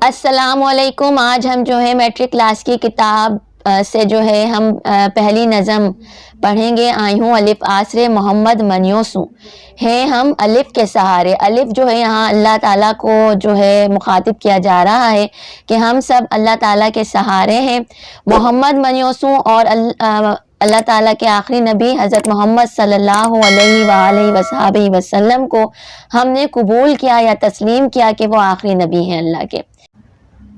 السلام علیکم. آج ہم جو ہے میٹرک کلاس کی کتاب سے جو ہے ہم پہلی نظم پڑھیں گے. آئی ہوں الف آسرے محمد منیوسوں ہیں ہم الف کے سہارے. الف جو ہے یہاں اللہ تعالیٰ کو جو ہے مخاطب کیا جا رہا ہے کہ ہم سب اللہ تعالیٰ کے سہارے ہیں. محمد منیوسوں اور اللہ تعالیٰ کے آخری نبی حضرت محمد صلی اللہ علیہ وآلہ وصحبہ وسلم کو ہم نے قبول کیا یا تسلیم کیا کہ وہ آخری نبی ہیں اللہ کے.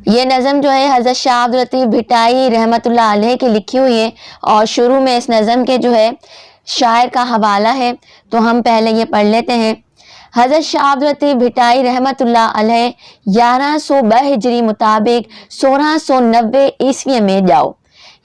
یہ نظم جو ہے حضرت شاہ عبداللطیف بھٹائی رحمۃ اللہ علیہ کی لکھی ہوئی ہے اور شروع میں اس نظم کے جو ہے شاعر کا حوالہ ہے تو ہم پہلے یہ پڑھ لیتے ہیں. حضرت شاہ عبداللطیف بھٹائی رحمۃ اللہ علیہ 1102 ہجری مطابق 1690 عیسوی میں جاؤ.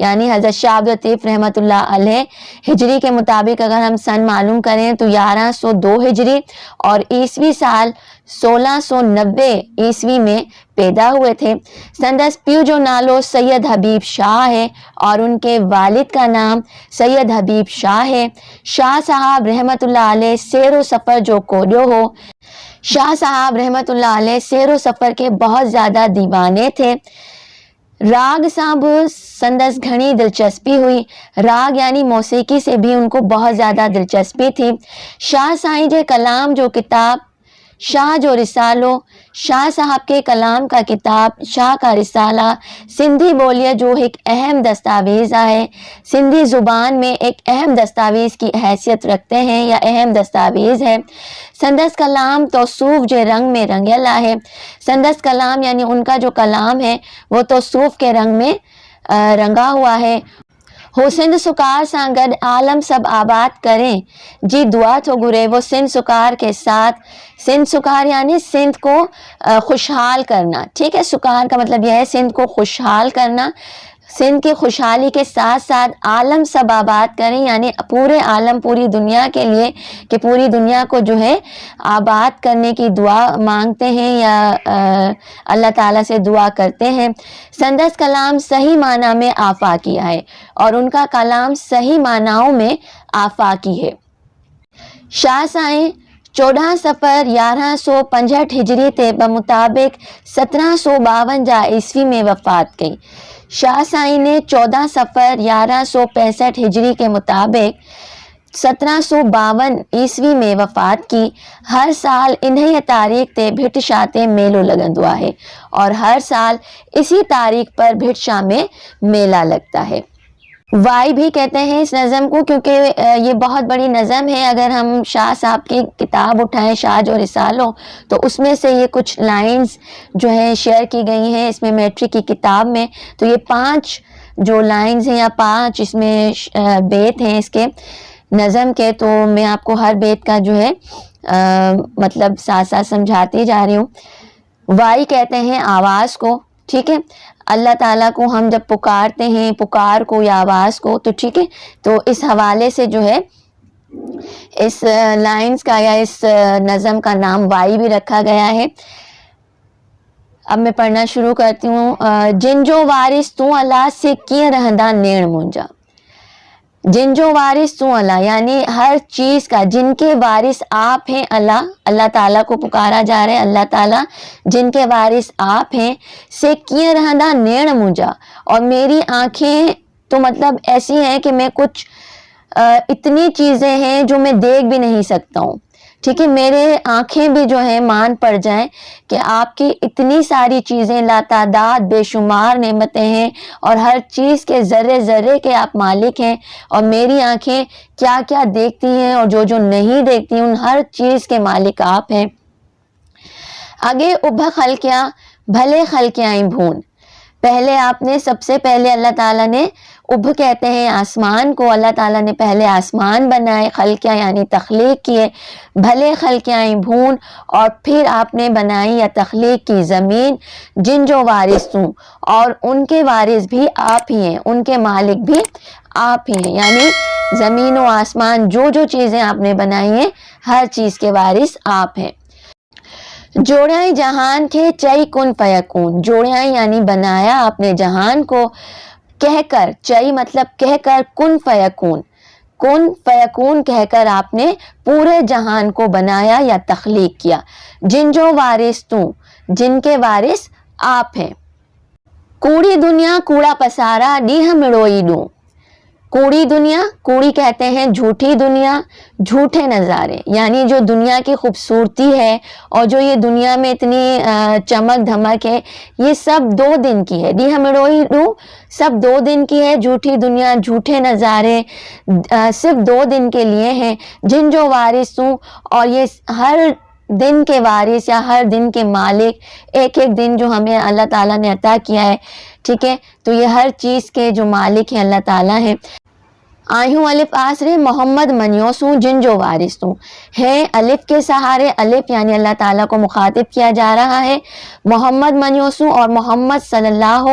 یعنی حضرت شاہ عبداللطیف رحمۃ اللہ علیہ ہجری کے مطابق اگر ہم سن معلوم کریں تو 1102 ہجری اور عیسوی سال 1690 عیسوی میں پیدا ہوئے تھے. سندس پیو جو نالو سید حبیب شاہ ہے اور ان کے والد کا نام سید حبیب شاہ ہے. شاہ صاحب رحمۃ اللہ علیہ سیر و سفر جو کوڈو ہو. شاہ صاحب رحمۃ اللہ علیہ سیر و سفر کے بہت زیادہ دیوانے تھے. راگ صاحب سندس گھنی دلچسپی ہوئی. راگ یعنی موسیقی سے بھی ان کو بہت زیادہ دلچسپی تھی. شاہ سائیں جے کلام جو کتاب شاہ جو رسالو. شاہ صاحب کے کلام کا کتاب شاہ کا رسالہ سندھی بولیہ جو ایک اہم دستاویز ہے. سندھی زبان میں ایک اہم دستاویز کی حیثیت رکھتے ہیں یا اہم دستاویز ہے. سندس کلام توصوف جے رنگ میں رنگیلا ہے. سندس کلام یعنی ان کا جو کلام ہے وہ توصوف کے رنگ میں رنگا ہوا ہے. ہو سندھ سکار سان گڈ عالم سب آباد کریں جی دعا تو گرے. وہ سندھ سکار کے ساتھ. سندھ سکار یعنی سندھ کو خوشحال کرنا. ٹھیک ہے, سکار کا مطلب یہ ہے سندھ کو خوشحال کرنا. سندھ کی خوشحالی کے ساتھ ساتھ عالم سب آباد کریں یعنی پورے عالم پوری دنیا کے لیے کہ پوری دنیا کو جو ہے آباد کرنے کی دعا مانگتے ہیں یا اللہ تعالیٰ سے دعا کرتے ہیں. سندس کلام صحیح معنی میں آفاقیہ ہے اور ان کا کلام صحیح معناؤں میں آفاقی ہے. شاہ سائیں 14 صفر 1165 ہجری تے بمطابق 1752 عیسوی میں وفات کی. شاہ سائیں نے 14 صفر 1165 ہجری کے مطابق 1752 عیسوی میں وفات کی. ہر سال انہی تاریخ تے بھٹ شاہ تے میلو لگندو ہے اور ہر سال اسی تاریخ پر بھٹ شاہ میں میلہ لگتا ہے. وائی بھی کہتے ہیں اس نظم کو کیونکہ یہ بہت بڑی نظم ہے. اگر ہم شاہ صاحب کی کتاب اٹھائیں شاہ جو رسالو تو اس میں سے یہ کچھ لائنز جو ہیں شیئر کی گئی ہیں اس میں میٹرک کی کتاب میں. تو یہ 5 جو لائنز ہیں یا 5 اس میں بیت ہیں اس کے نظم کے, تو میں آپ کو ہر بیت کا جو ہے مطلب ساتھ ساتھ سمجھاتی جا رہی ہوں. وائی کہتے ہیں آواز کو. ٹھیک ہے, اللہ تعالیٰ کو ہم جب پکارتے ہیں پکار کو یا آواز کو تو ٹھیک ہے, تو اس حوالے سے جو ہے اس لائنز کا یا اس نظم کا نام وائی بھی رکھا گیا ہے. اب میں پڑھنا شروع کرتی ہوں. جن جو وارث تو اللہ سے کیے رہندا نیڑ مونجا. جن جو وارث تو اللہ یعنی ہر چیز کا جن کے وارث آپ ہیں اللہ. اللہ تعالیٰ کو پکارا جا رہا ہے. اللہ تعالیٰ جن کے وارث آپ ہیں سے کیے رہندا نیڑ مونجا. اور میری آنکھیں تو مطلب ایسی ہیں کہ میں کچھ اتنی چیزیں ہیں جو میں دیکھ بھی نہیں سکتا ہوں. ٹھیک ہے, میرے آنکھیں بھی جو ہیں مان پڑ جائیں کہ آپ کی اتنی ساری چیزیں لاتعداد بے شمار نعمتیں ہیں اور ہر چیز کے ذرے ذرے کے آپ مالک ہیں. اور میری آنکھیں کیا کیا دیکھتی ہیں اور جو جو نہیں دیکھتی ان ہر چیز کے مالک آپ ہیں. آگے ابھا خلقیاں بھلے خلقیاں بھون. پہلے آپ نے سب سے پہلے اللہ تعالیٰ نے ابھ کہتے ہیں آسمان کو. اللہ تعالیٰ نے پہلے آسمان بنائے. خلقیاں یعنی تخلیق کیے. بھلے خلقیاں بھون اور پھر آپ نے بنائی یا تخلیق کی زمین. جن جو وارث ہوں اور ان کے وارث بھی آپ ہی ہیں, ان کے مالک بھی آپ ہی ہیں. یعنی زمین و آسمان جو جو چیزیں آپ نے بنائی ہیں ہر چیز کے وارث آپ ہیں. جوڑیائی جہان کے چئی کن فیکون. جوڑیائی یعنی بنایا آپ نے جہان کو کہہ کر. چئی مطلب کہہ کر. کن فیکون. کن فیکون کہہ کر آپ نے پورے جہان کو بنایا یا تخلیق کیا. جن جو وارث تو جن کے وارث آپ ہیں. کوڑی دنیا کوڑا پسارا ڈیہ مڑوئی ڈوں. کوڑی دنیا، کوڑی کہتے ہیں جھوٹی دنیا، جھوٹے نظارے، یعنی جو دنیا کی خوبصورتی ہے اور جو یہ دنیا میں اتنی چمک دھمک ہے، یہ سب 2 دن کی ہے. ڈیہ مڑوئی ڈوں سب 2 دن کی ہے. جھوٹی دنیا، جھوٹے نظارے صرف 2 دن کے لیے ہیں. جن جو وارث ہوں، اور یہ ہر دن کے وارث یا ہر دن کے مالک، ایک ایک دن جو ہمیں اللہ تعالیٰ نے عطا کیا ہے، ٹھیک ہے، تو یہ ہر چیز کے جو مالک ہیں اللہ تعالیٰ ہیں. آئیوں الف آسرے محمد منیوسوں جن جو وارث ہوں ہیں الف کے سہارے. الف یعنی اللہ تعالیٰ کو مخاطب کیا جا رہا ہے. محمد منیوسوں اور محمد صلی اللہ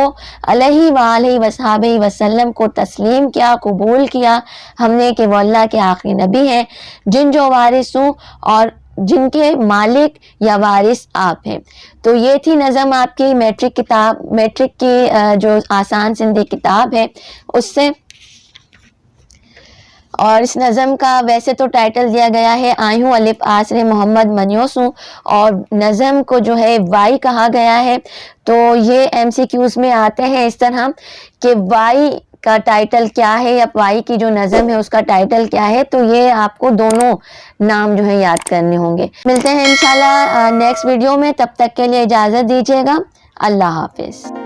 علیہ وآلہ وصحبہ وسلم کو تسلیم کیا، قبول کیا ہم نے کہ وہ اللہ کے آخری نبی ہیں. جن جو وارث ہوں اور جن کے مالک یا وارث آپ ہیں. تو یہ تھی نظم آپ کی میٹرک کتاب، میٹرک کی جو آسان سندھی کتاب ہے اس سے. اور اس نظم کا ویسے تو ٹائٹل دیا گیا ہے آئیوں الف آسرے محمد منیوسوں، اور نظم کو جو ہے وائی کہا گیا ہے. تو یہ MCQs میں آتے ہیں اس طرح کہ وائی کا ٹائٹل کیا ہے یا وائی کی جو نظم ہے اس کا ٹائٹل کیا ہے. تو یہ آپ کو دونوں نام جو ہے یاد کرنے ہوں گے. ملتے ہیں انشاءاللہ نیکسٹ ویڈیو میں، تب تک کے لیے اجازت دیجیے گا. اللہ حافظ.